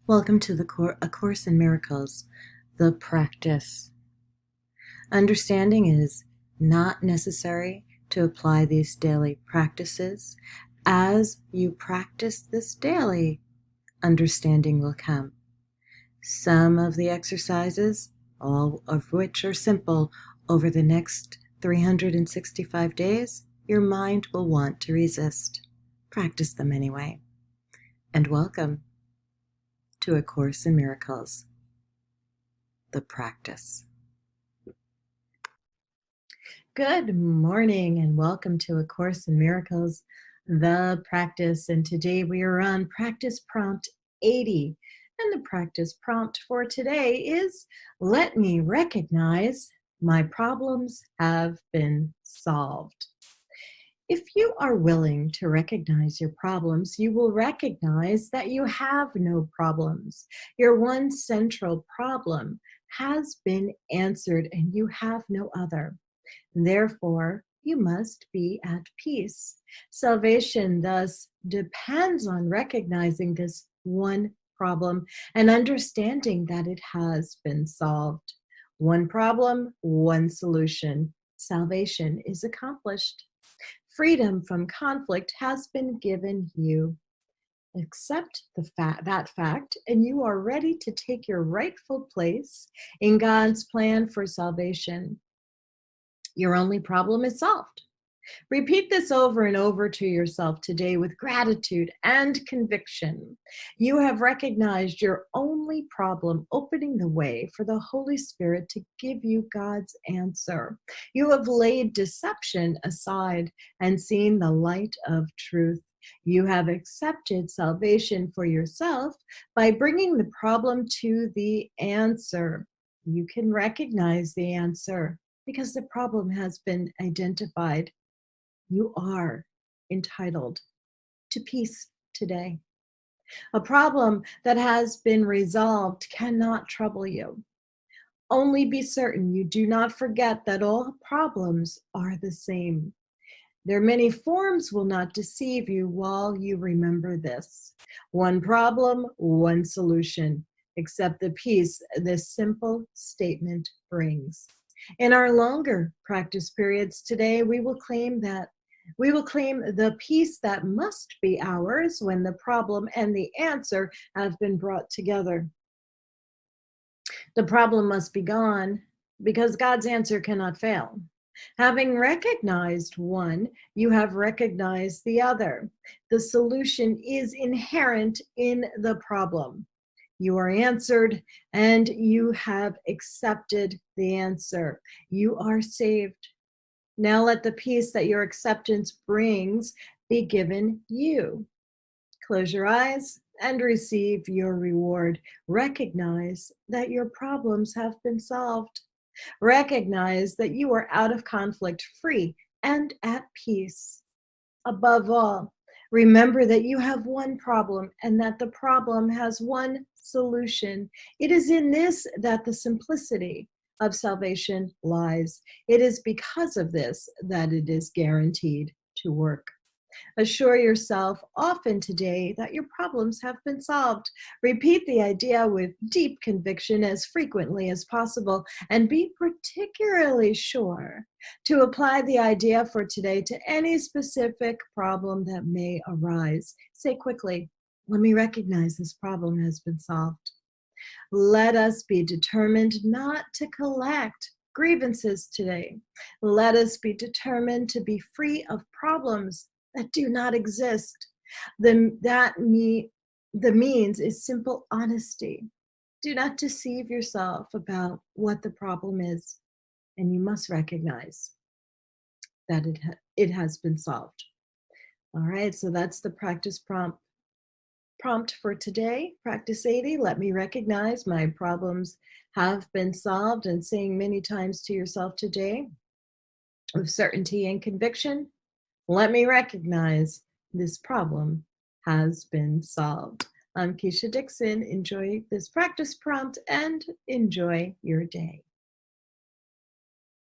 Welcome to A Course in Miracles, the practice. Understanding is not necessary to apply these daily practices. As you practice this daily, understanding will come. Some of the exercises, all of which are simple, over the next 365 days, your mind will want to resist. Practice them anyway. And welcome to A Course in Miracles, the practice. Good morning and welcome to A Course in Miracles, the practice. And today we are on practice prompt 80. And the practice prompt for today is, let me recognize my problems have been solved. If you are willing to recognize your problems, you will recognize that you have no problems. Your one central problem has been answered and you have no other. Therefore, you must be at peace. Salvation thus depends on recognizing this one problem and understanding that it has been solved. One problem, one solution. Salvation is accomplished. Freedom from conflict has been given you. Accept that fact, and you are ready to take your rightful place in God's plan for salvation. Your only problem is solved. Repeat this over and over to yourself today with gratitude and conviction. You have recognized your only problem, opening the way for the Holy Spirit to give you God's answer. You have laid deception aside and seen the light of truth. You have accepted salvation for yourself by bringing the problem to the answer. You can recognize the answer because the problem has been identified. You are entitled to peace today. A problem that has been resolved cannot trouble you. Only be certain you do not forget that all problems are the same. Their many forms will not deceive you while you remember this. One problem, one solution. Accept the peace this simple statement brings. In our longer practice periods today, we will claim the peace that must be ours when the problem and the answer have been brought together. The problem must be gone because God's answer cannot fail. Having recognized one, you have recognized the other. The solution is inherent in the problem. You are answered and you have accepted the answer. You are saved. Now let the peace that your acceptance brings be given you. Close your eyes and receive your reward. Recognize that your problems have been solved. Recognize that you are out of conflict, free, and at peace. Above all, remember that you have one problem and that the problem has one solution. It is in this that the simplicity of salvation lies. It is because of this that it is guaranteed to work. Assure yourself often today that your problems have been solved. Repeat the idea with deep conviction as frequently as possible, and be particularly sure to apply the idea for today to any specific problem that may arise. Say quickly, let me recognize this problem has been solved. Let us be determined not to collect grievances today. Let us be determined to be free of problems that do not exist. The means is simple honesty. Do not deceive yourself about what the problem is, and you must recognize that it has been solved. All right, so that's the practice prompt for today. Practice 80, let me recognize my problems have been solved, and saying many times to yourself today with certainty and conviction, let me recognize this problem has been solved. I'm Keisha Dixon. Enjoy this practice prompt and enjoy your day.